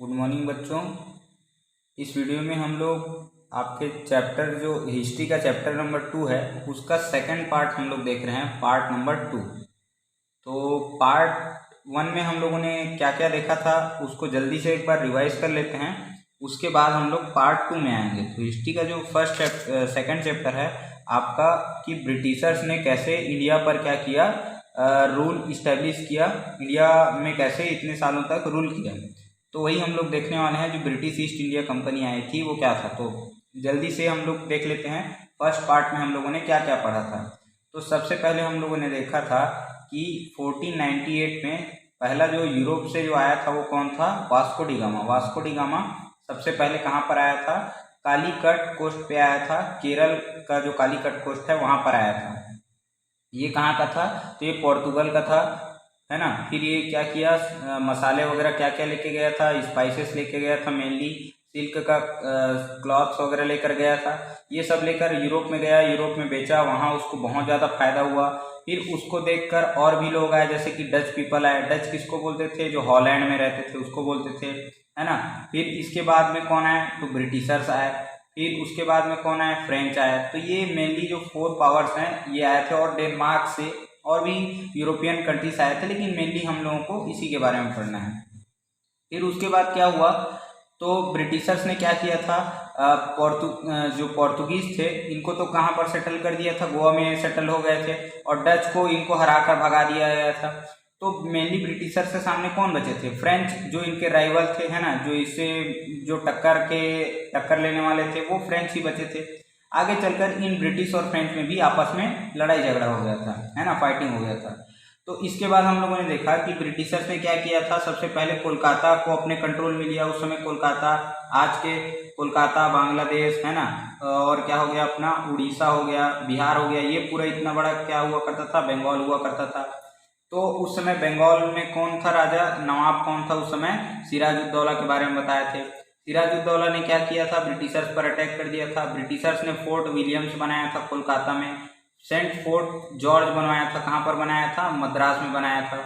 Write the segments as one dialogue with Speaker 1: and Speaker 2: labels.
Speaker 1: Good morning बच्चों। इस video में हम लोग आपके चैप्टर जो हिस्ट्री का चैप्टर नंबर 2 है उसका सेकंड पार्ट हम लोग देख रहे हैं, पार्ट नंबर 2। तो पार्ट 1 में हम लोगों ने क्या क्या देखा था उसको जल्दी से एक बार रिवाइज कर लेते हैं, उसके बाद हम लोग पार्ट 2 में आएंगे। तो हिस्ट्री का जो सेकंड चैप्टर है आपका कि ब्रिटिशर्स ने कैसे इंडिया पर क्या किया, रूल इस्टेब्लिश किया, इंडिया में कैसे इतने सालों तक रूल किया। तो वही हम लोग देखने वाले हैं। जो ब्रिटिश ईस्ट इंडिया कंपनी आई थी वो क्या था, तो जल्दी से हम लोग देख लेते हैं। फर्स्ट पार्ट में हम लोगों ने क्या क्या पढ़ा था। तो सबसे पहले हम लोगों ने देखा था कि 1498 में पहला जो यूरोप से जो आया था वो कौन था, Vasco D gamma. Vasco D gamma सबसे पहले कहाँ पर आया था, कालीकट कोस्ट पे आया था। केरल का जो कालीकट कोस्ट है वहाँ पर आया था। ये कहाँ का था, तो ये पोर्तुगल का था, है ना। फिर ये क्या किया, मसाले वगैरह क्या क्या लेके गया था, स्पाइसेस लेके गया था, मेनली सिल्क का क्लॉथ्स वगैरह लेकर गया था। ये सब लेकर यूरोप में गया, यूरोप में बेचा, वहाँ उसको बहुत ज़्यादा फायदा हुआ। फिर उसको देखकर और भी लोग आए, जैसे कि डच पीपल आए। डच किसको बोलते थे, जो हॉलैंड में रहते थे उसको बोलते थे, है ना। फिर इसके बाद में कौन आए, तो ब्रिटिशर्स आए। फिर उसके बाद में कौन आए, फ्रेंच आए। तो ये मेनली जो 4 पावर्स हैं ये आए थे, और डेनमार्क से और भी यूरोपियन कंट्रीज आए थे, लेकिन मेनली हम लोगों को इसी के बारे में पढ़ना है। फिर उसके बाद क्या हुआ, तो ब्रिटिशर्स ने क्या किया था, जो पोर्तुगीज थे इनको तो कहाँ पर सेटल कर दिया था, गोवा में सेटल हो गए थे, और डच को इनको हराकर भगा दिया गया था। तो मेनली ब्रिटिशर्स के सामने कौन बचे थे, फ्रेंच, जो इनके राइवल थे, है ना, जो इससे जो टक्कर लेने वाले थे वो फ्रेंच ही बचे थे। आगे चलकर इन ब्रिटिश और फ्रेंच में भी आपस में लड़ाई झगड़ा हो गया था, है ना, फाइटिंग हो गया था। तो इसके बाद हम लोगों ने देखा कि ब्रिटिशर्स ने क्या किया था, सबसे पहले कोलकाता को अपने कंट्रोल में लिया। उस समय कोलकाता, आज के कोलकाता, बांग्लादेश, है ना, और क्या हो गया अपना उड़ीसा हो गया, बिहार हो गया, ये पूरा इतना बड़ा क्या हुआ करता था, बंगाल हुआ करता था। तो उस समय बंगाल में कौन था राजा, नवाब कौन था उस समय, सिराजुद्दौला के बारे में बताए थे। सिराजुद्दौला ने क्या किया था, ब्रिटिशर्स पर अटैक कर दिया था। ब्रिटिशर्स ने फोर्ट विलियम्स बनाया था कोलकाता में। सेंट फोर्ट जॉर्ज बनवाया था, कहाँ पर बनाया था, मद्रास में बनाया था,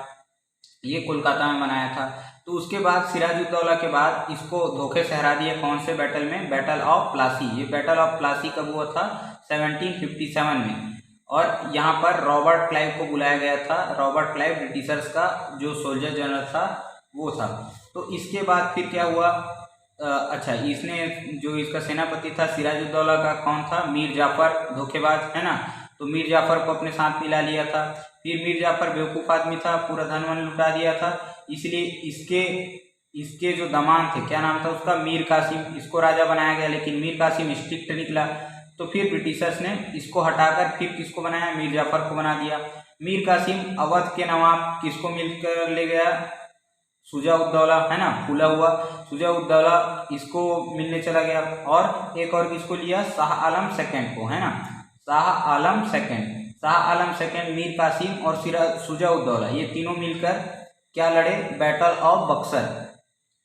Speaker 1: ये कोलकाता में बनाया था। तो उसके बाद सिराजुद्दौला के बाद इसको धोखे से हरा दिया, कौन से बैटल में, बैटल ऑफ प्लासी। ये बैटल ऑफ प्लासी कब हुआ था, 1757 में। और यहाँ पर रॉबर्ट क्लाइव को बुलाया गया था। रॉबर्ट क्लाइव ब्रिटिशर्स का जो सोल्जर जनरल था वो था। तो इसके बाद फिर क्या हुआ, अच्छा, इसने जो इसका सेनापति था सिराजुद्दौला का कौन था, मीर जाफर, धोखेबाज, है ना। तो मीर जाफर को अपने साथ मिला लिया था। फिर मीर जाफर बेवकूफ़ आदमी था, पूरा धन वन लुटा दिया था, इसलिए इसके जो दामाद थे, क्या नाम था उसका, मीर कासिम, इसको राजा बनाया गया। लेकिन मीर कासिम स्ट्रिक्ट निकला, तो फिर ब्रिटिशर्स ने इसको हटाकर फिर किसको बनाया, मीर जाफर को बना दिया। मीर कासिम अवध के नवाब किसको मिलकर ले गया, शुजा-उद-दौला, है ना, फूला हुआ शुजा-उद-दौला, इसको मिलने चला गया। और एक और किसको लिया, शाह आलम सेकंड को, है ना, शाह आलम सेकंड, मीर कासिम और शुजा-उद-दौला, ये तीनों मिलकर क्या लड़े, बैटल ऑफ बक्सर।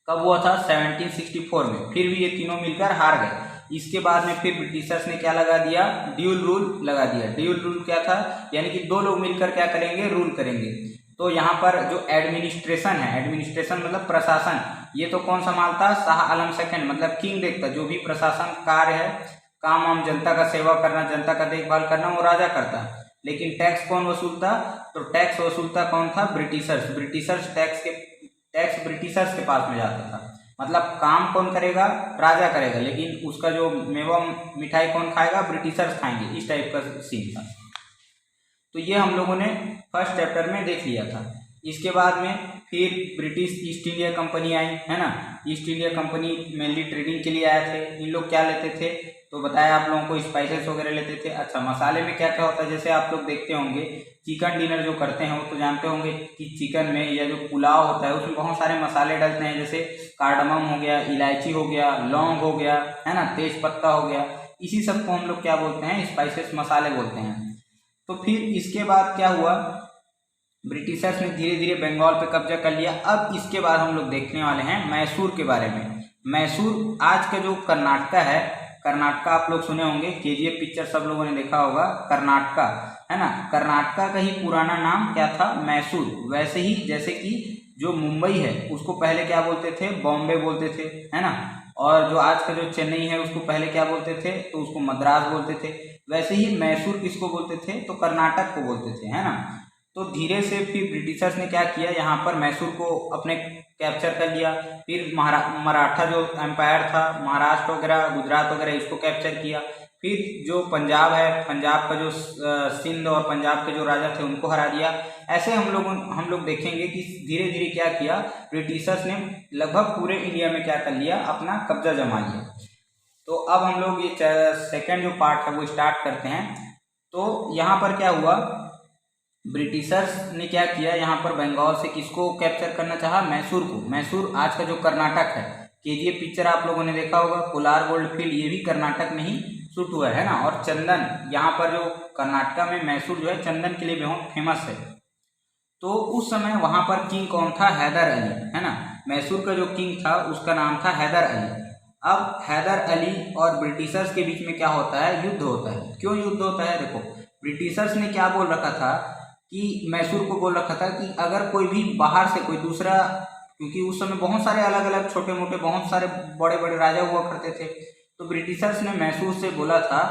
Speaker 1: कब हुआ था, 1764 में। फिर भी ये तीनों मिलकर हार गए। इसके बाद में फिर ब्रिटिशर्स ने क्या लगा दिया, ड्यूल रूल लगा दिया। ड्यूल रूल क्या था, यानी कि 2 लोग मिलकर क्या करेंगे, रूल करेंगे। तो यहाँ पर जो एडमिनिस्ट्रेशन है, एडमिनिस्ट्रेशन मतलब प्रशासन, ये तो कौन संभालता, शाह आलम सेकंड, मतलब किंग देखता, जो भी प्रशासन कार्य है, काम वाम, जनता का सेवा करना, जनता का देखभाल करना, वो राजा करता। लेकिन टैक्स कौन वसूलता, तो टैक्स वसूलता कौन था, ब्रिटिशर्स। टैक्स ब्रिटिशर्स के पास में जाता था। मतलब काम कौन करेगा, राजा करेगा, लेकिन उसका जो मेवा मिठाई कौन खाएगा, ब्रिटिशर्स खाएंगे, इस टाइप का सीन था। तो ये हम लोगों ने फर्स्ट चैप्टर में देख लिया था। इसके बाद में फिर ब्रिटिश ईस्ट इंडिया कंपनी आई, है ना। East India company mainly trading के लिए आए थे। इन लोग क्या लेते थे, तो बताया आप लोगों को, स्पाइसेस वगैरह लेते थे। अच्छा, मसाले में क्या क्या होता है, जैसे आप लोग देखते होंगे चिकन डिनर जो करते हैं वो तो जानते होंगे कि चिकन में या जो पुलाव होता है उसमें बहुत सारे मसाले डलते हैं, जैसे कार्डमम हो गया, इलायची हो गया, लौंग हो गया, है ना, तेज पत्ता हो गया। इसी सब को हम लोग क्या बोलते हैं, स्पाइसेस, मसाले बोलते हैं। तो फिर इसके बाद क्या हुआ, ब्रिटिशर्स ने धीरे धीरे बंगाल पे कब्जा कर लिया। अब इसके बाद हम लोग देखने वाले हैं मैसूर के बारे में। मैसूर आज का जो कर्नाटका है, कर्नाटका आप लोग सुने होंगे, केजीएफ पिक्चर सब लोगों ने देखा होगा, कर्नाटका, है ना। कर्नाटका का ही पुराना नाम क्या था, मैसूर। वैसे ही जैसे कि जो मुंबई है उसको पहले क्या बोलते थे, बॉम्बे बोलते थे, है ना। और जो आज का जो चेन्नई है उसको पहले क्या बोलते थे, तो उसको मद्रास बोलते थे। वैसे ही मैसूर किसको बोलते थे, तो कर्नाटक को बोलते थे, है ना। तो धीरे से फिर ब्रिटिशर्स ने क्या किया, यहाँ पर मैसूर को अपने कैप्चर कर लिया। फिर मराठा जो एम्पायर था, महाराष्ट्र वगैरह, गुजरात वगैरह, इसको कैप्चर किया। फिर जो पंजाब है, पंजाब का जो सिंध और पंजाब के जो राजा थे उनको हरा दिया। ऐसे हम लोग देखेंगे कि धीरे धीरे क्या किया, ब्रिटिशर्स ने लगभग पूरे इंडिया में क्या कर लिया, अपना कब्जा जमा लिया। तो अब हम लोग ये सेकेंड जो पार्ट है वो स्टार्ट करते हैं। तो यहाँ पर क्या हुआ, ब्रिटिशर्स ने क्या किया, यहाँ पर बंगाल से किसको कैप्चर करना चाहा, मैसूर को। मैसूर आज का जो कर्नाटक है, केजीएफ पिक्चर आप लोगों ने देखा होगा, कोलार गोल्ड फील्ड, ये भी कर्नाटक में ही शूट हुआ है ना। और चंदन, यहाँ पर जो कर्नाटक में मैसूर जो है चंदन के लिए बहुत फेमस है। तो उस समय वहाँ पर किंग कौन था, हैदर अली, है ना। मैसूर का जो किंग था उसका नाम था हैदर अली। अब हैदर अली और ब्रिटिशर्स के बीच में क्या होता है, युद्ध होता है। क्यों युद्ध होता है, देखो ब्रिटिशर्स ने क्या बोल रखा था कि मैसूर को बोल रखा था कि अगर कोई भी बाहर से कोई दूसरा, क्योंकि उस समय बहुत सारे अलग अलग छोटे मोटे बहुत सारे बड़े बड़े राजा हुआ करते थे, तो ब्रिटिशर्स ने मैसूर से बोला था,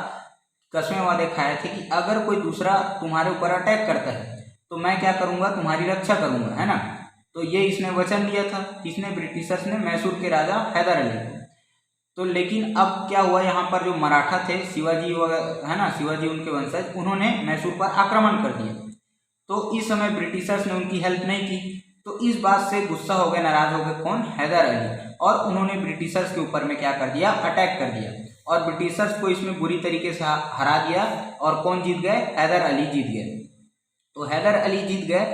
Speaker 1: कसमें वादे खाए थे कि अगर कोई दूसरा तुम्हारे ऊपर अटैक करता है तो मैं क्या करूंगा, तुम्हारी रक्षा करूंगा, है ना। तो ये इसने वचन लिया था, किसने, ब्रिटिशर्स ने मैसूर के राजा हैदर अली को। तो लेकिन अब क्या हुआ, यहाँ पर जो मराठा थे, शिवाजी वगैरह, है ना, शिवाजी उनके वंशज, उन्होंने मैसूर पर आक्रमण कर दिया। तो इस समय ब्रिटिशर्स ने उनकी हेल्प नहीं की। तो इस बात से गुस्सा हो गए, नाराज हो गए कौन, हैदर अली, और उन्होंने ब्रिटिशर्स के ऊपर में क्या कर दिया, अटैक कर दिया। और ब्रिटिशर्स को इसमें बुरी तरीके से हरा दिया। और कौन जीत गए, हैदर अली जीत गए। तो हैदर अली जीत गए।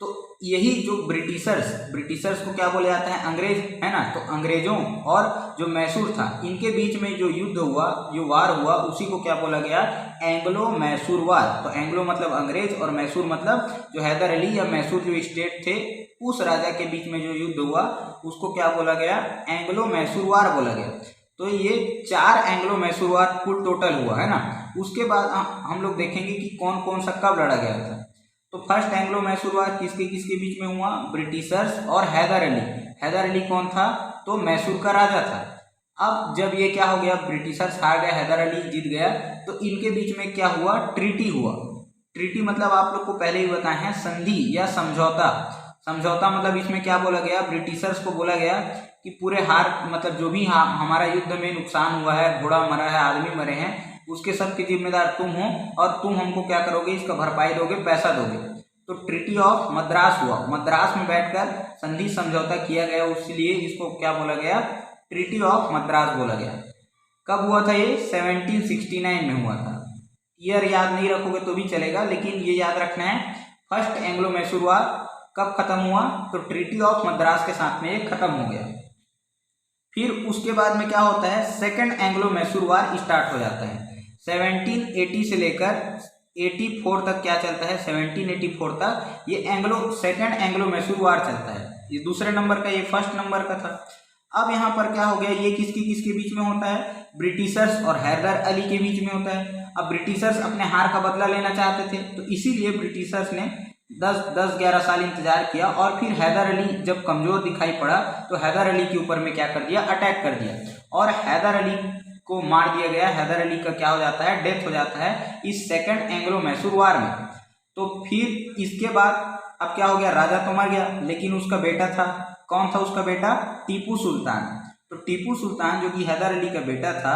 Speaker 1: तो यही जो ब्रिटिशर्स को क्या बोला जाता है, अंग्रेज, है ना। तो अंग्रेजों और जो मैसूर था इनके बीच में जो युद्ध हुआ, जो वार हुआ, उसी को क्या बोला गया, एंग्लो मैसूर वार। तो एंग्लो मतलब अंग्रेज और मैसूर मतलब जो हैदर अली या मैसूर जो स्टेट थे उस राजा के बीच में जो युद्ध हुआ उसको क्या बोला गया, एंग्लो मैसूर वार बोला गया। तो ये 4 एंग्लो मैसूर वार कुल टोटल हुआ, है ना। उसके बाद हम लोग देखेंगे कि कौन कौन सा कब लड़ा गया था। तो फर्स्ट एंग्लो मैसूर वार किसके किसके बीच में हुआ, ब्रिटिशर्स और हैदर अली। हैदर अली कौन था, तो मैसूर का राजा था। अब जब ये क्या हो गया, ब्रिटिशर्स हार गए, हैदर अली जीत गया, तो इनके बीच में क्या हुआ, ट्रीटी हुआ। ट्रीटी मतलब आप लोग को पहले ही बताए हैं, संधि या समझौता। समझौता मतलब इसमें क्या बोला गया, ब्रिटिशर्स को बोला गया कि पूरे हार मतलब जो भी हमारा युद्ध में नुकसान हुआ है, घोड़ा मरा है, आदमी मरे हैं, उसके सब के जिम्मेदार तुम हो और तुम हमको क्या करोगे, इसका भरपाई दोगे, पैसा दोगे। तो ट्रीटी ऑफ मद्रास हुआ, मद्रास में बैठकर संधि समझौता किया गया, इसलिए इसको क्या बोला गया, ट्रीटी ऑफ मद्रास बोला गया। कब हुआ था ये, 1769 में हुआ था। ईयर याद नहीं रखोगे तो भी चलेगा, लेकिन ये याद रखना है, फर्स्ट एंग्लो मैसूर वार कब खत्म हुआ, तो ट्रीटी ऑफ मद्रास के साथ में ये खत्म हो गया। फिर उसके बाद में क्या होता है, सेकंड एंग्लो मैसूर वार स्टार्ट हो जाता है। 1780 से लेकर 84 तक क्या चलता है, 1784 तक ये सेकंड एंग्लो मैसूर वार चलता है। ये दूसरे नंबर का, ये फर्स्ट नंबर का था। अब यहाँ पर क्या हो गया, ये किसके बीच में होता है, ब्रिटिशर्स और हैदर अली के बीच में होता है। अब ब्रिटिशर्स अपने हार का बदला लेना चाहते थे, तो इसीलिए ब्रिटिशर्स ने 10-11 साल इंतजार किया, और फिर हैदर अली जब कमजोर दिखाई पड़ा तो हैदर अली के ऊपर में क्या कर दिया, अटैक कर दिया, और हैदर अली को मार दिया गया। हैदर अली का क्या हो जाता है, डेथ हो जाता है इस सेकंड एंग्लो मैसूर वार में। तो फिर इसके बाद अब क्या हो गया, राजा तो मर गया, लेकिन उसका बेटा था, कौन था उसका बेटा, टीपू सुल्तान। तो टीपू सुल्तान जो कि हैदर अली का बेटा था,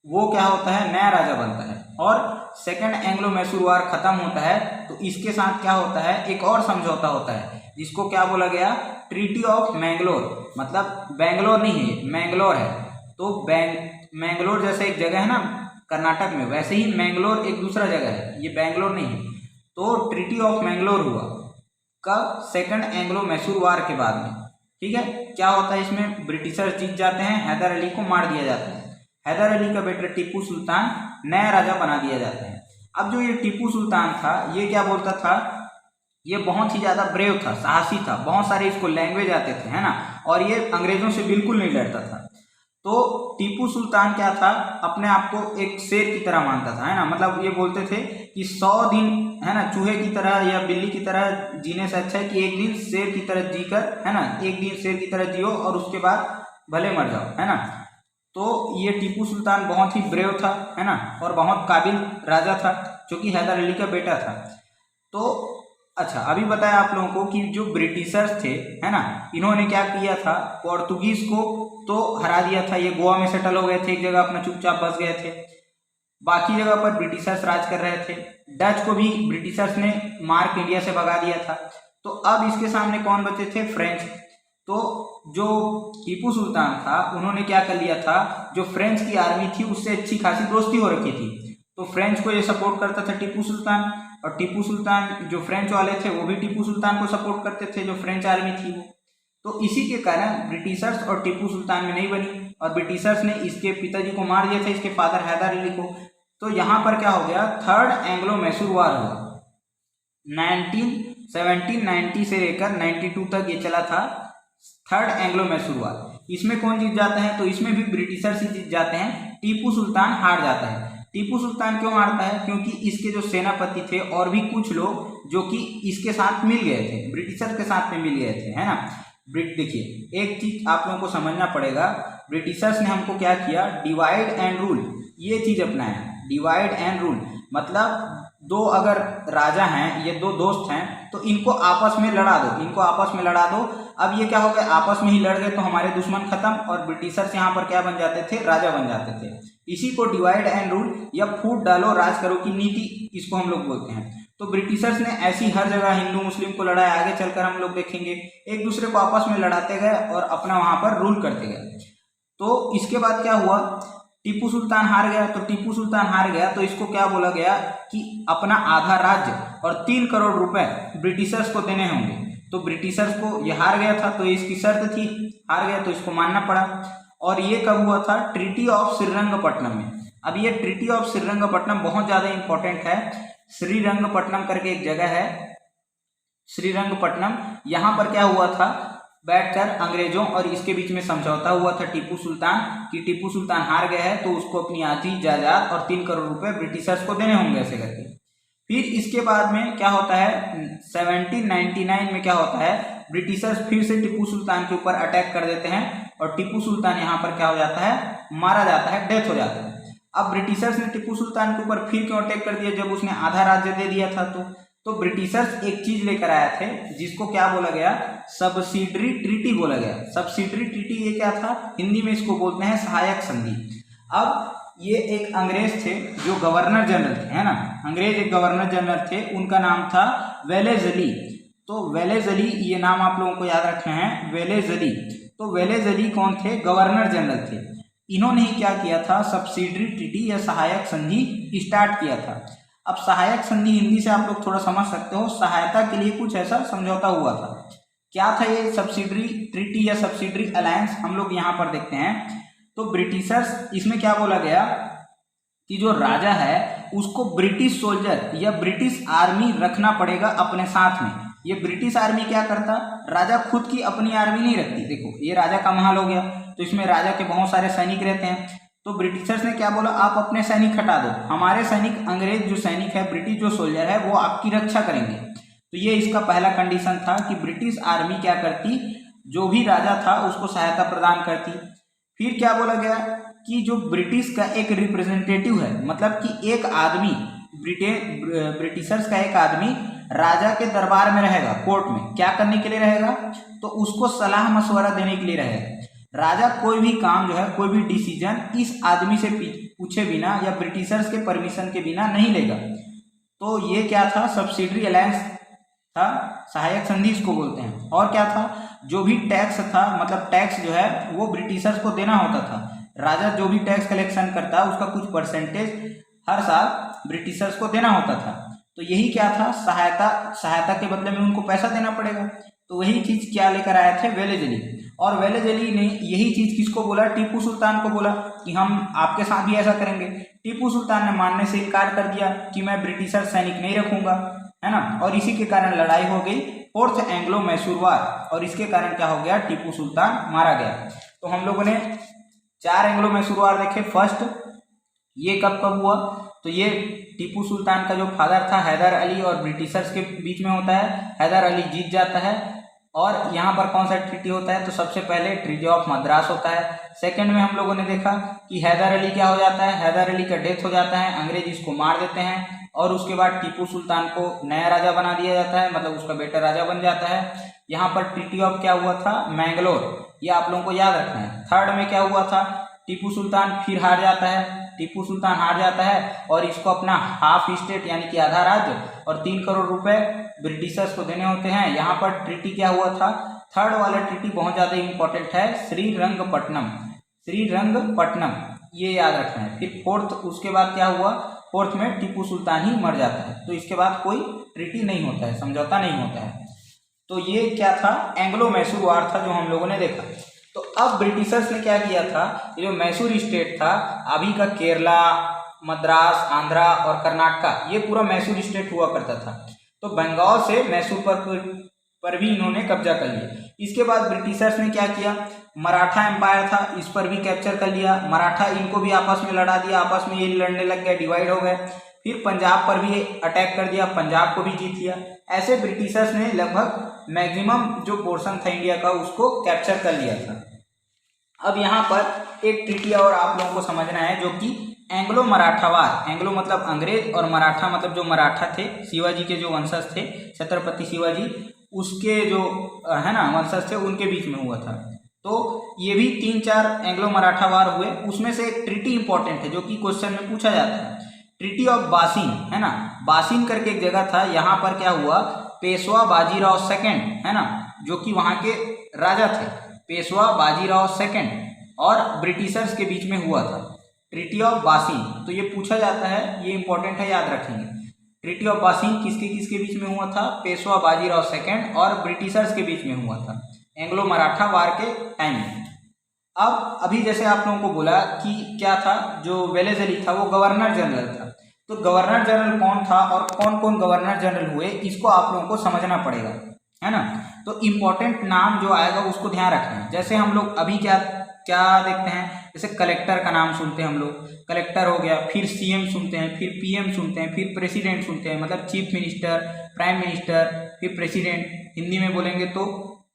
Speaker 1: वो क्या होता है, नया राजा बनता है, और सेकंड एंग्लो मैसूर वार खत्म होता है। तो इसके साथ क्या होता है, एक और समझौता होता है, जिसको क्या बोला गया, ट्रीटी ऑफ मैंगलोर। मतलब बेंगलोर नहीं है, मैंगलोर है। तो मैंगलोर जैसे एक जगह है ना कर्नाटक में, वैसे ही मैंगलोर एक दूसरा जगह है, ये बैंगलोर नहीं है। तो ट्रीटी ऑफ मैंगलोर हुआ कब, सेकंड एंग्लो मैसूर वार के बाद में। ठीक है, क्या होता है इसमें, ब्रिटिशर्स जीत जाते हैं, हैदर अली को मार दिया जाता है, हैदर अली का बेटा टीपू सुल्तान नया राजा बना दिया जाता है। अब जो ये टीपू सुल्तान था, ये क्या बोलता था, ये बहुत ही ज़्यादा ब्रेव था, साहसी था, बहुत सारे इसको लैंग्वेज आते थे, है ना, और ये अंग्रेजों से बिल्कुल नहीं डरता था। तो टीपू सुल्तान क्या था, अपने आप को एक शेर की तरह मानता था, है ना। मतलब ये बोलते थे कि 100 दिन, है ना, चूहे की तरह या बिल्ली की तरह जीने से अच्छा है कि एक दिन शेर की तरह जीकर, है ना, एक दिन शेर की तरह जियो और उसके बाद भले मर जाओ, है ना। तो ये टीपू सुल्तान बहुत ही ब्रेव था, है ना, और बहुत काबिल राजा था, जो कि हैदर अली का बेटा था। तो अच्छा, अभी बताया आप लोगों को कि जो ब्रिटिशर्स थे, है ना, इन्होंने क्या किया था, पोर्तुगीज को तो हरा दिया था। ये गोवा में सेटल हो गए थे, एक जगह अपना चुपचाप बस गए थे, बाकी जगह पर ब्रिटिशर्स राज कर रहे थे। डच को भी ब्रिटिशर्स ने मार के इंडिया से भगा दिया था। तो अब इसके सामने कौन बचे थे, फ्रेंच। तो जो टीपू सुल्तान था, उन्होंने क्या कर लिया था, जो फ्रेंच की आर्मी थी उससे अच्छी खासी दोस्ती हो रखी थी। तो फ्रेंच को ये सपोर्ट करता था टीपू सुल्तान, और टीपू सुल्तान, जो फ्रेंच वाले थे वो भी टीपू सुल्तान को सपोर्ट करते थे, जो फ्रेंच आर्मी थी वो। तो इसी के कारण ब्रिटिशर्स और टीपू सुल्तान में नहीं बनी, और ब्रिटिशर्स ने इसके पिताजी को मार दिया था, इसके फादर हैदर अली को। तो यहाँ पर क्या हो गया, थर्ड एंग्लो मैसूर वार हुआ। 1790 से लेकर 92 तक ये चला था, थर्ड एंग्लो मैसूर वार। इसमें कौन जीत जाता है, तो इसमें भी ब्रिटिशर्स ही जीत जाते हैं, टीपू सुल्तान हार जाता है। टीपू सुल्तान क्यों हारता है, क्योंकि इसके जो सेनापति थे और भी कुछ लोग जो कि इसके साथ मिल गए थे, ब्रिटिशर्स के साथ में मिल गए थे, है ना। देखिए, एक चीज आप लोगों को समझना पड़ेगा, ब्रिटिशर्स ने हमको क्या किया, डिवाइड एंड रूल, ये चीज अपनाया। डिवाइड एंड रूल मतलब दो अगर राजा हैं, ये दो दोस्त हैं, तो इनको आपस में लड़ा दो, इनको आपस में लड़ा दो। अब ये क्या हो गया, आपस में ही लड़ गए तो हमारे दुश्मन खत्म, और ब्रिटिशर्स यहाँ पर क्या बन जाते थे, राजा बन जाते थे। इसी को डिवाइड एंड रूल या फूट डालो राज करो की नीति, इसको हम लोग बोलते हैं। तो ब्रिटिशर्स ने ऐसी हर जगह हिंदू मुस्लिम को लड़ाया, आगे चलकर हम लोग देखेंगे, एक दूसरे को आपस में लड़ाते गए और अपना वहां पर रूल करते गए। तो इसके बाद क्या हुआ, टीपू सुल्तान हार गया। तो टीपू सुल्तान हार गया तो इसको क्या बोला गया कि अपना आधा राज्य और 3 करोड़ रुपए ब्रिटिशर्स को देने होंगे। तो ब्रिटिशर्स को ये हार गया था, तो इसकी शर्त थी, हार गया तो इसको मानना पड़ा। और ये कब हुआ था, ट्रीटी ऑफ श्रीरंगपट्टनम में। अब ये ट्रीटी ऑफ श्रीरंगपट्टनम बहुत ज्यादा इंपॉर्टेंट है। श्रीरंगपट्टनम करके एक जगह है, श्रीरंगपट्टनम, यहाँ पर क्या हुआ था, बैठकर अंग्रेजों और इसके बीच में समझौता हुआ था टीपू सुल्तान कि टीपू सुल्तान हार गया है तो उसको अपनी आधी जायदाद और 3 करोड़ रुपए ब्रिटिशर्स को देने होंगे, ऐसे करके। फिर इसके बाद में क्या होता है, 1799 में क्या होता है, ब्रिटिशर्स फिर से टीपू सुल्तान के ऊपर अटैक कर देते हैं और टीपू सुल्तान यहाँ पर क्या हो जाता है, मारा जाता है, डेथ हो जाता है। अब ब्रिटिशर्स ने टीपू सुल्तान के ऊपर फिर क्यों अटैक कर दिया, जब उसने आधा राज्य दे दिया था। तो ब्रिटिशर्स एक चीज लेकर आए थे जिसको क्या बोला गया, सब्सिडरी ट्रीटी बोला गया। सब्सिडरी ट्रीटी ये क्या था, हिंदी में इसको बोलते हैं सहायक संधि। अब ये एक अंग्रेज थे जो गवर्नर जनरल थे, है ना, अंग्रेज एक गवर्नर जनरल थे, उनका नाम था वेलेज़ली। तो वेलेज़ली, ये नाम आप लोगों को याद रखना है, वेलेज़ली। तो वेलेज़ली कौन थे, गवर्नर जनरल थे। इन्होंने ही क्या किया था, सब्सिडरी ट्रीटी या सहायक संधि स्टार्ट किया था। अब सहायक संधि हिंदी से आप लोग थोड़ा समझ सकते हो, सहायता के लिए कुछ ऐसा समझौता हुआ था। क्या था ये सब्सिडरी ट्रीटी या सब्सिडरी अलायंस, हम लोग यहाँ पर देखते हैं। तो ब्रिटिशर्स, इसमें क्या बोला गया कि जो राजा है उसको ब्रिटिश सोल्जर या ब्रिटिश आर्मी रखना पड़ेगा अपने साथ में। ये ब्रिटिश आर्मी क्या करता, राजा खुद की अपनी आर्मी नहीं रखती। देखो, ये राजा का महल हो गया, तो इसमें राजा के बहुत सारे सैनिक रहते हैं। तो ब्रिटिशर्स ने क्या बोला, आप अपने सैनिक हटा दो, हमारे सैनिक, अंग्रेज जो सैनिक है, ब्रिटिश जो सोल्जर है, वो आपकी रक्षा करेंगे। तो ये इसका पहला कंडीशन था कि ब्रिटिश आर्मी क्या करती, जो भी राजा था उसको सहायता प्रदान करती। फिर क्या बोला गया कि जो ब्रिटिश का एक रिप्रेजेंटेटिव है, मतलब कि एक आदमी, ब्रिटिशर्स का एक आदमी राजा के दरबार में रहेगा, कोर्ट में, क्या करने के लिए रहेगा, तो उसको सलाह मशवरा देने के लिए रहेगा। राजा कोई भी काम जो है, कोई भी डिसीजन इस आदमी से पूछे बिना या ब्रिटिशर्स के परमिशन के बिना नहीं लेगा। तो ये क्या था, सब्सिडरी अलायंस था, सहायक संधि इसको बोलते हैं। और क्या था, जो भी टैक्स था, मतलब टैक्स जो है वो ब्रिटिशर्स को देना होता था। राजा जो भी टैक्स कलेक्शन करता उसका कुछ परसेंटेज हर साल ब्रिटिशर्स को देना होता था। तो यही क्या था, सहायता के बदले में उनको पैसा देना पड़ेगा। तो वही चीज क्या लेकर आए थे, वेलेज़ली। और वेलेज़ली ने यही चीज किसको बोला, टीपू सुल्तान को बोला कि हम आपके साथ भी ऐसा करेंगे। टीपू सुल्तान ने मानने से इनकार कर दिया कि मैं ब्रिटिशर सैनिक नहीं रखूंगा, है ना। और इसी के कारण लड़ाई हो गई, फोर्थ एंग्लो मैसूर वार, और इसके कारण क्या हो गया, टीपू सुल्तान मारा गया। तो हम लोगों ने 4 एंग्लो मैसूर वार देखे। फर्स्ट ये कब कब हुआ, तो ये टीपू सुल्तान का जो फादर था हैदर अली और ब्रिटिशर्स के बीच में होता है। हैदर अली जीत जाता है और यहाँ पर कौन सा ट्रीटी होता है, तो सबसे पहले ट्रीटी ऑफ मद्रास होता है। सेकंड में हम लोगों ने देखा कि हैदर अली क्या हो जाता है, हैदर अली का डेथ हो जाता है, अंग्रेज इसको मार देते हैं और उसके बाद टीपू सुल्तान को नया राजा बना दिया जाता है, मतलब उसका बेटा राजा बन जाता है। यहाँ पर ट्रीटी ऑफ क्या हुआ था, मैंगलोर, ये आप लोगों को याद रखना है। थर्ड में क्या हुआ था, टीपू सुल्तान फिर हार जाता है, टीपू सुल्तान हार जाता है और इसको अपना हाफ स्टेट यानी कि आधा राज्य और 3 करोड़ रुपए ब्रिटिशर्स को देने होते हैं। यहाँ पर ट्रीटी क्या हुआ था, थर्ड वाला ट्रीटी बहुत ज़्यादा इंपॉर्टेंट है, श्रीरंगपट्टनम, श्रीरंगपट्टनम, ये याद रखना है। फिर फोर्थ, उसके बाद क्या हुआ, फोर्थ में टीपू सुल्तान ही मर जाता है, तो इसके बाद कोई ट्रीटी नहीं होता है, समझौता नहीं होता है। तो ये क्या था, एंग्लो मैसूर वार था जो हम लोगों ने देखा। तो अब ब्रिटिशर्स ने क्या किया था, ये जो मैसूर स्टेट था, अभी का केरला, मद्रास, आंध्रा और कर्नाटका, ये पूरा मैसूर स्टेट हुआ करता था। तो बंगाल से मैसूर पर भी इन्होंने कब्जा कर लिया। इसके बाद ब्रिटिशर्स ने क्या किया, मराठा एम्पायर था, इस पर भी कैप्चर कर लिया। मराठा इनको भी आपस में लड़ा दिया, आपस में ये लड़ने लग गए, डिवाइड हो गए। फिर पंजाब पर भी अटैक कर दिया, पंजाब को भी जीत लिया। ऐसे ब्रिटिशर्स ने लगभग मैक्सिमम जो पोर्शन था इंडिया का उसको कैप्चर कर लिया था। अब यहाँ पर एक ट्रीटी और आप लोगों को समझना है जो कि एंग्लो मराठा वार, एंग्लो मतलब अंग्रेज और मराठा मतलब जो मराठा थे, शिवाजी के जो वंशज थे, छत्रपति शिवाजी, उसके जो है ना वंशज थे, उनके बीच में हुआ था। तो ये भी 3-4 एंग्लो मराठा वार हुए। उसमें से एक ट्रीटी इंपॉर्टेंट है जो कि क्वेश्चन में पूछा जाता है, ट्रीटी ऑफ बासिन, है ना। बासिन करके एक जगह था, यहाँ पर क्या हुआ, पेशवा बाजीराव सेकंड, है ना, जो कि वहाँ के राजा थे, पेशवा बाजीराव सेकंड और ब्रिटिशर्स के बीच में हुआ था ट्रीटी ऑफ बासिन। तो ये पूछा जाता है, ये इंपॉर्टेंट है, याद रखेंगे। ट्रीटी ऑफ बासिन किसके किसके बीच में हुआ था, पेशवा बाजीराव सेकंड और ब्रिटिशर्स के बीच में हुआ था, एंग्लो मराठा वार के टाइम में। अब अभी जैसे आप लोगों को बोला कि क्या था, जो वेलेस्ली था वो गवर्नर जनरल था। तो गवर्नर जनरल कौन था और कौन कौन गवर्नर जनरल हुए, इसको आप लोगों को समझना पड़ेगा, है ना। तो इम्पोर्टेंट नाम जो आएगा उसको ध्यान रखना है। जैसे हम लोग अभी क्या क्या देखते हैं, जैसे कलेक्टर का नाम सुनते हैं हम लोग, कलेक्टर हो गया, फिर सीएम सुनते हैं, फिर पीएम सुनते हैं, फिर प्रेसिडेंट सुनते हैं, मतलब चीफ मिनिस्टर, प्राइम मिनिस्टर, फिर प्रेसिडेंट, हिंदी में बोलेंगे तो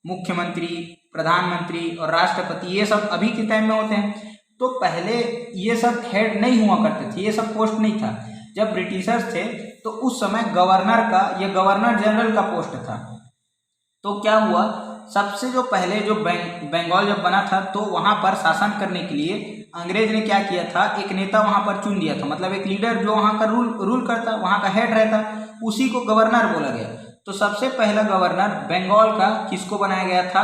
Speaker 1: मुख्यमंत्री, प्रधानमंत्री और राष्ट्रपति, ये सब अभी के टाइम में होते हैं। तो पहले ये सब हेड नहीं हुआ करते थे, ये सब पोस्ट नहीं था। जब ब्रिटिशर्स थे तो उस समय गवर्नर का, ये गवर्नर जनरल का पोस्ट था। तो क्या हुआ, सबसे जो पहले जो बंगाल जब बना था तो वहाँ पर शासन करने के लिए अंग्रेज ने क्या किया था, एक नेता वहाँ पर चुन दिया था, मतलब एक लीडर जो वहाँ का रूल करता, वहाँ का हेड रहता, उसी को गवर्नर बोला गया। तो सबसे पहला गवर्नर बंगाल का किसको बनाया गया था,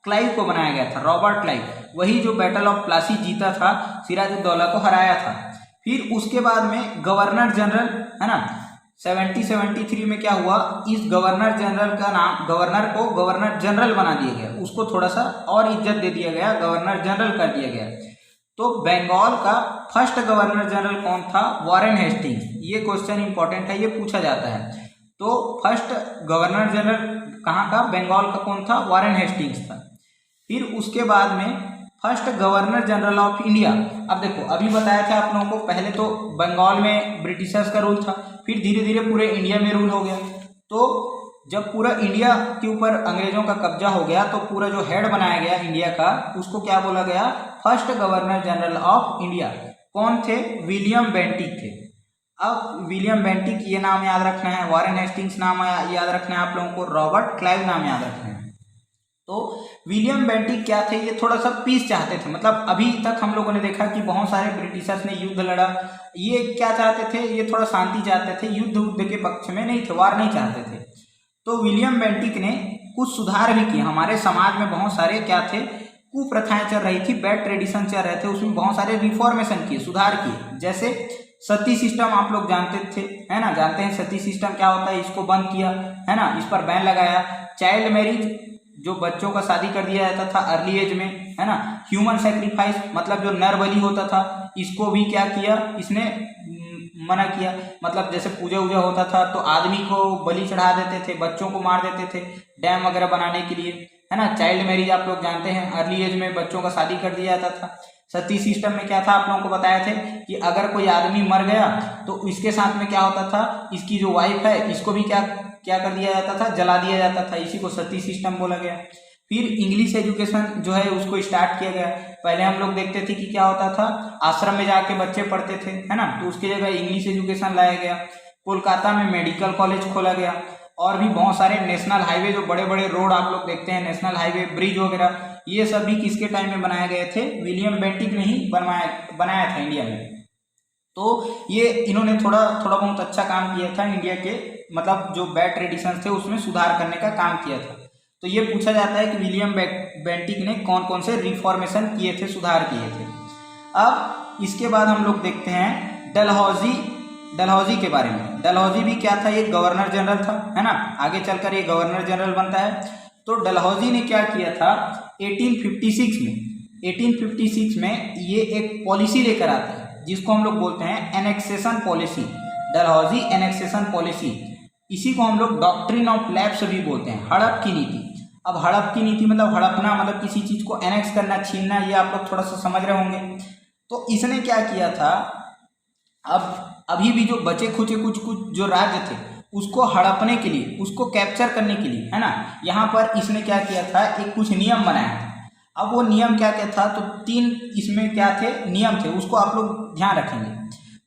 Speaker 1: क्लाइव को बनाया गया था, रॉबर्ट क्लाइव, वही जो बैटल ऑफ प्लासी जीता था, सिराजुद्दौला को हराया था। फिर उसके बाद में गवर्नर जनरल, है ना, 1773 में क्या हुआ, इस गवर्नर जनरल का नाम, गवर्नर को गवर्नर जनरल बना दिया गया, उसको थोड़ा सा और इज्जत दे दिया गया, गवर्नर जनरल कर दिया गया। तो बंगाल का फर्स्ट गवर्नर जनरल कौन था, वॉरेन हेस्टिंग्स। ये क्वेश्चन इंपॉर्टेंट है, ये पूछा जाता है। तो फर्स्ट गवर्नर जनरल कहाँ का, बंगाल का कौन था, वॉरेन हेस्टिंग्स था। फिर उसके बाद में first governor general of India. अब देखो, अभी बताया था आप लोगों को, पहले तो बंगाल में ब्रिटिशर्स का रूल था, फिर धीरे धीरे पूरे इंडिया में रूल हो गया। तो जब पूरा इंडिया के ऊपर अंग्रेजों का कब्जा हो गया तो पूरा जो हेड बनाया गया इंडिया का, उसको क्या बोला गया, first governor general of India. कौन थे, विलियम बेंटिक थे। अब विलियम बेंटिक ये नाम याद रखना है, वॉरेन हेस्टिंग्स नाम याद रखना है आप लोगों को, रॉबर्ट क्लाइव नाम याद रखना है। तो विलियम बेंटिक क्या थे, ये थोड़ा सा पीस चाहते थे। मतलब अभी तक हम लोगों ने देखा कि बहुत सारे ब्रिटिशर्स ने युद्ध लड़ा, ये क्या चाहते थे, ये थोड़ा शांति चाहते थे, युद्ध के पक्ष में नहीं थे, वार नहीं चाहते थे। तो विलियम बेंटिक ने कुछ सुधार भी किए। हमारे समाज में बहुत सारे क्या थे, कुप्रथाएं चल रही थी, बैड ट्रेडिशन चल रहे थे, उसमें बहुत सारे रिफॉर्मेशन किए, सुधार किए। जैसे सती सिस्टम आप लोग जानते थे, है ना, जानते हैं सती सिस्टम क्या होता है, इसको बंद किया, है ना, इस पर बैन लगाया। चाइल्ड मैरिज, जो बच्चों का शादी कर दिया जाता था अर्ली एज में, है ना। ह्यूमन सेक्रीफाइस, मतलब जो नर बलि होता था, इसको भी क्या किया, इसने मना किया। मतलब जैसे पूजा वूजा होता था तो आदमी को बलि चढ़ा देते थे, बच्चों को मार देते थे डैम वगैरह बनाने के लिए। है ना। चाइल्ड मैरिज आप लोग जानते हैं, अर्ली एज में बच्चों का शादी कर दिया जाता था। सती सिस्टम में क्या था, आप लोगों को बताया थे कि अगर कोई आदमी मर गया तो इसके साथ में क्या होता था, इसकी जो वाइफ है इसको भी क्या क्या कर दिया जाता था, जला दिया जाता था। इसी को सती सिस्टम बोला गया। फिर इंग्लिश एजुकेशन जो है उसको स्टार्ट किया गया। पहले हम लोग देखते थे कि क्या होता था, आश्रम में जाके बच्चे पढ़ते थे, है ना, तो उसकी जगह इंग्लिश एजुकेशन लाया गया। कोलकाता में मेडिकल कॉलेज खोला गया और भी बहुत सारे नेशनल हाईवे, जो बड़े बड़े रोड आप लोग देखते हैं, नेशनल हाईवे, ब्रिज वगैरह, ये सभी किसके टाइम में बनाए गए थे, विलियम बेंटिक ने ही बनाया था इंडिया में। तो ये इन्होंने थोड़ा बहुत अच्छा काम किया था इंडिया के, मतलब जो बैड ट्रेडिशन थे उसमें सुधार करने का काम किया था। तो ये पूछा जाता है कि विलियम बेंटिक ने कौन कौन से रिफॉर्मेशन किए थे, सुधार किए थे। अब इसके बाद हम लोग देखते हैं डलहौजी के बारे में। डलहौजी भी क्या था, ये गवर्नर जनरल था, है ना, आगे चलकर ये गवर्नर जनरल बनता है। तो डलहौजी ने क्या किया था, 1856 में ये एक पॉलिसी लेकर आता है जिसको हम लोग बोलते हैं annexation policy, Dalhousie annexation policy. इसी को हम लोग डॉक्ट्रिन ऑफ लैप्स भी बोलते हैं, हड़प की नीति। अब हड़प की नीति मतलब हड़पना, मतलब किसी चीज को एनेक्स करना, छीनना, ये आप लोग थोड़ा सा समझ रहे होंगे। तो इसने क्या किया था, अब अभी भी जो बचे खुचे कुछ जो राज्य थे उसको हड़पने के लिए, उसको कैप्चर करने के लिए, है ना, यहाँ पर इसने क्या किया था, एक कुछ नियम बनाया था। अब वो नियम क्या क्या था, तो 3 इसमें क्या थे, नियम थे, उसको आप लोग ध्यान रखेंगे।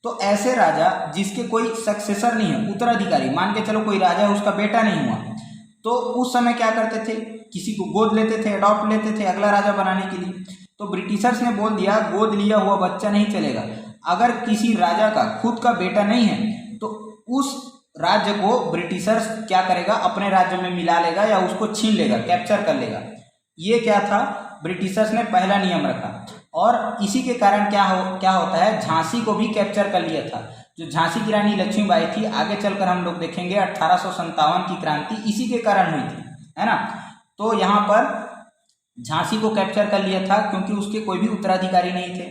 Speaker 1: तो ऐसे राजा जिसके कोई सक्सेसर नहीं है, उत्तराधिकारी, मान के चलो कोई राजा है उसका बेटा नहीं हुआ, तो उस समय क्या करते थे, किसी को गोद लेते थे, अडॉप्ट लेते थे अगला राजा बनाने के लिए। तो ब्रिटिशर्स ने बोल दिया गोद लिया हुआ बच्चा नहीं चलेगा, अगर किसी राजा का खुद का बेटा नहीं है तो उस राज्य को ब्रिटिशर्स क्या करेगा, अपने राज्य में मिला लेगा या उसको छीन लेगा, कैप्चर कर लेगा। ये क्या था, ब्रिटिशर्स ने पहला नियम रखा। और इसी के कारण क्या होता है, झांसी को भी कैप्चर कर लिया था। जो झांसी की रानी लक्ष्मीबाई थी, आगे चलकर हम लोग देखेंगे 1857 की क्रांति इसी के कारण हुई थी, है ना। तो यहाँ पर झांसी को कैप्चर कर लिया था क्योंकि उसके कोई भी उत्तराधिकारी नहीं थे।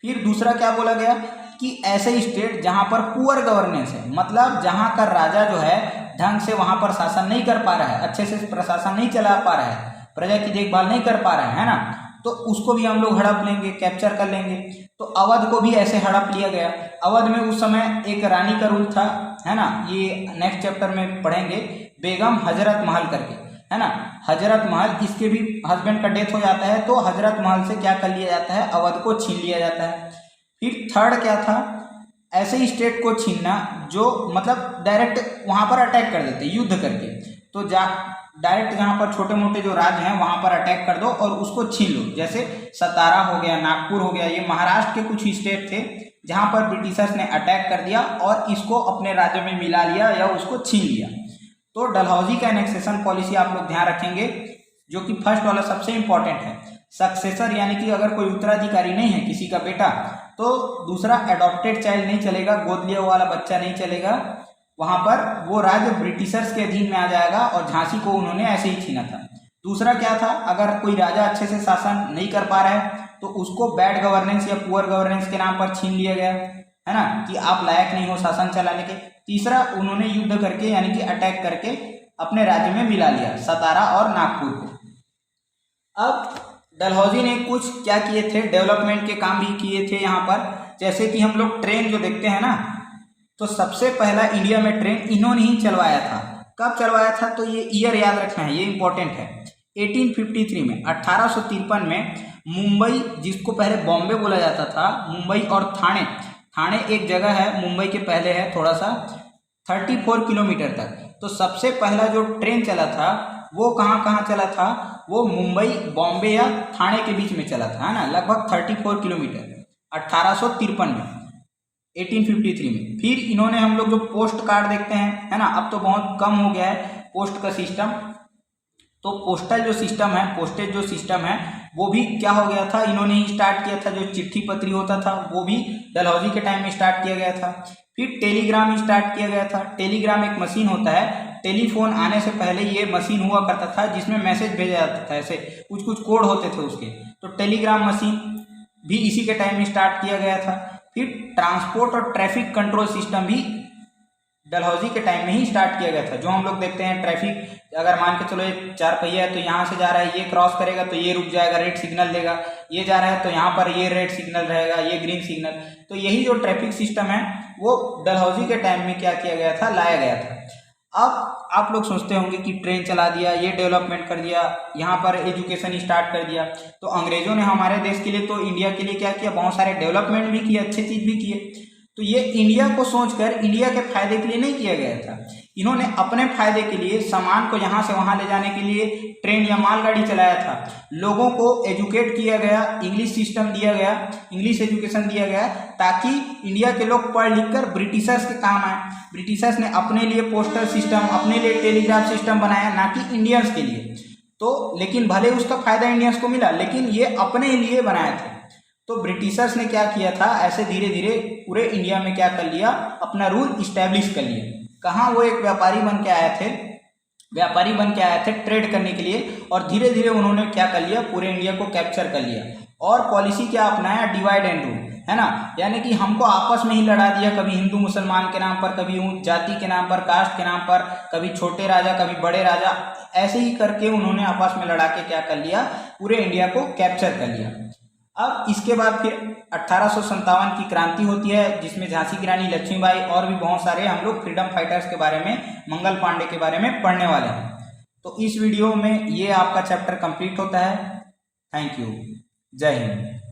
Speaker 1: फिर दूसरा क्या बोला गया कि ऐसे स्टेट जहाँ पर पुअर गवर्नेंस है, मतलब जहाँ का राजा जो है ढंग से वहाँ पर शासन नहीं कर पा रहा है, अच्छे से प्रशासन नहीं चला पा रहा है, प्रजा की देखभाल नहीं कर पा रहा है ना, तो उसको भी हम लोग हड़प लेंगे, कैप्चर कर लेंगे। तो अवध को भी ऐसे हड़प लिया गया। अवध में उस समय एक रानी का रूल था, है ना, ये नेक्स्ट चैप्टर में पढ़ेंगे, बेगम हजरत महल करके, है ना, हजरत महल, इसके भी हस्बैंड का डेथ हो जाता है तो हजरत महल से क्या कर लिया जाता है, अवध को छीन लिया जाता है। फिर थर्ड क्या था, ऐसे स्टेट को छीनना जो मतलब डायरेक्ट वहाँ पर अटैक कर देते युद्ध करके, तो डायरेक्ट जहाँ पर छोटे मोटे जो राज्य हैं वहाँ पर अटैक कर दो और उसको छीन लो। जैसे सतारा हो गया, नागपुर हो गया, ये महाराष्ट्र के कुछ स्टेट थे जहाँ पर ब्रिटिशर्स ने अटैक कर दिया और इसको अपने राज्य में मिला लिया या उसको छीन लिया। तो डलहौजी का एनेक्सेशन पॉलिसी आप लोग ध्यान रखेंगे, जो कि फर्स्ट वाला सबसे इंपॉर्टेंट है। सक्सेसर यानी कि अगर कोई उत्तराधिकारी नहीं है किसी का बेटा, तो दूसरा एडॉप्टेड चाइल्ड नहीं चलेगा, गोद लिया वाला बच्चा नहीं चलेगा, वहां पर वो राज्य ब्रिटिशर्स के अधीन में आ जाएगा और झांसी को उन्होंने ऐसे ही छीना था। दूसरा क्या था, अगर कोई राजा अच्छे से शासन नहीं कर पा रहा है तो उसको बैड गवर्नेंस या पुअर गवर्नेंस के नाम पर छीन लिया गया, है ना, कि आप लायक नहीं हो शासन चलाने के। तीसरा, उन्होंने युद्ध करके यानी कि अटैक करके अपने राज्य में मिला लिया, सतारा और नागपुर को। अब डलहौजी ने कुछ क्या किए थे, डेवलपमेंट के काम भी किए थे यहाँ पर। जैसे कि हम लोग ट्रेन जो देखते हैं ना, तो सबसे पहला इंडिया में ट्रेन इन्होंने ही चलवाया था। कब चलवाया था, तो ये ईयर याद रखना है, ये इंपॉर्टेंट है। 1853 में, 1853 में मुंबई, जिसको पहले बॉम्बे बोला जाता था, मुंबई और थाने एक जगह है, मुंबई के पहले है थोड़ा सा, 34 किलोमीटर तक। तो सबसे पहला जो ट्रेन चला था वो कहाँ चला था, वो मुंबई, बॉम्बे या थाने के बीच में चला था, है ना, लगभग 34 किलोमीटर, 1853 में, 1853 में। फिर इन्होंने, हम लोग जो पोस्ट कार्ड देखते हैं, है ना, अब तो बहुत कम हो गया है पोस्ट का सिस्टम, तो पोस्टल जो सिस्टम है, पोस्टेज जो सिस्टम है, वो भी क्या हो गया था, इन्होंने ही स्टार्ट किया था। जो चिट्ठी पत्री होता था वो भी डलहौजी के टाइम में स्टार्ट किया गया था। फिर टेलीग्राम स्टार्ट किया गया था। टेलीग्राम एक मशीन होता है, टेलीफोन आने से पहले ये मशीन हुआ करता था जिसमें मैसेज भेजा जाता था, ऐसे कुछ कोड होते थे उसके, तो टेलीग्राम मशीन भी इसी के टाइम में स्टार्ट किया गया था। फिर ट्रांसपोर्ट और ट्रैफिक कंट्रोल सिस्टम भी डलहौजी के टाइम में ही स्टार्ट किया गया था। जो हम लोग देखते हैं ट्रैफिक, अगर मान के चलो ये 4 पहिया है तो यहाँ से जा रहा है, ये क्रॉस करेगा तो ये रुक जाएगा, रेड सिग्नल देगा, ये जा रहा है तो यहाँ पर ये रेड सिग्नल रहेगा, ये ग्रीन सिग्नल। तो यही जो ट्रैफिक सिस्टम है वो डलहौजी के टाइम में क्या किया गया था, लाया गया था। अब आप लोग सोचते होंगे कि ट्रेन चला दिया, ये डेवलपमेंट कर दिया, यहाँ पर एजुकेशन स्टार्ट कर दिया, तो अंग्रेजों ने हमारे देश के लिए, तो इंडिया के लिए क्या किया, बहुत सारे डेवलपमेंट भी किए, अच्छी चीज़ भी किए। तो ये इंडिया को सोचकर, इंडिया के फायदे के लिए नहीं किया गया था। इन्होंने अपने फायदे के लिए सामान को यहाँ से वहाँ ले जाने के लिए ट्रेन या मालगाड़ी चलाया था। लोगों को एजुकेट किया गया, इंग्लिश सिस्टम दिया गया, इंग्लिश एजुकेशन दिया गया, ताकि इंडिया के लोग पढ़ लिख कर ब्रिटिशर्स के काम आए। ब्रिटिशर्स ने अपने लिए पोस्टल सिस्टम, अपने लिए टेलीग्राफ सिस्टम बनाया, ना कि इंडियंस के लिए। तो लेकिन भले उसका फायदा इंडियंस को मिला, लेकिन ये अपने लिए बनाए थे। तो ब्रिटिशर्स ने क्या किया था, ऐसे धीरे धीरे पूरे इंडिया में क्या कर लिया, अपना रूल इस्टेब्लिश कर लिया। कहाँ, वो एक व्यापारी बन के आए थे, व्यापारी बन के आए थे ट्रेड करने के लिए, और धीरे धीरे उन्होंने क्या कर लिया, पूरे इंडिया को कैप्चर कर लिया। और पॉलिसी क्या अपनाया, डिवाइड एंड रूल, है ना, यानी कि हमको आपस में ही लड़ा दिया, कभी हिंदू मुसलमान के नाम पर, कभी जाति के नाम पर, कास्ट के नाम पर, कभी छोटे राजा कभी बड़े राजा, ऐसे ही करके उन्होंने आपस में लड़ा के क्या कर लिया, पूरे इंडिया को कैप्चर कर लिया। अब इसके बाद फिर 1857 की क्रांति होती है, जिसमें झांसी की रानी लक्ष्मीबाई और भी बहुत सारे हम लोग फ्रीडम फाइटर्स के बारे में, मंगल पांडे के बारे में पढ़ने वाले हैं। तो इस वीडियो में ये आपका चैप्टर कंप्लीट होता है। Thank you. जय हिंद।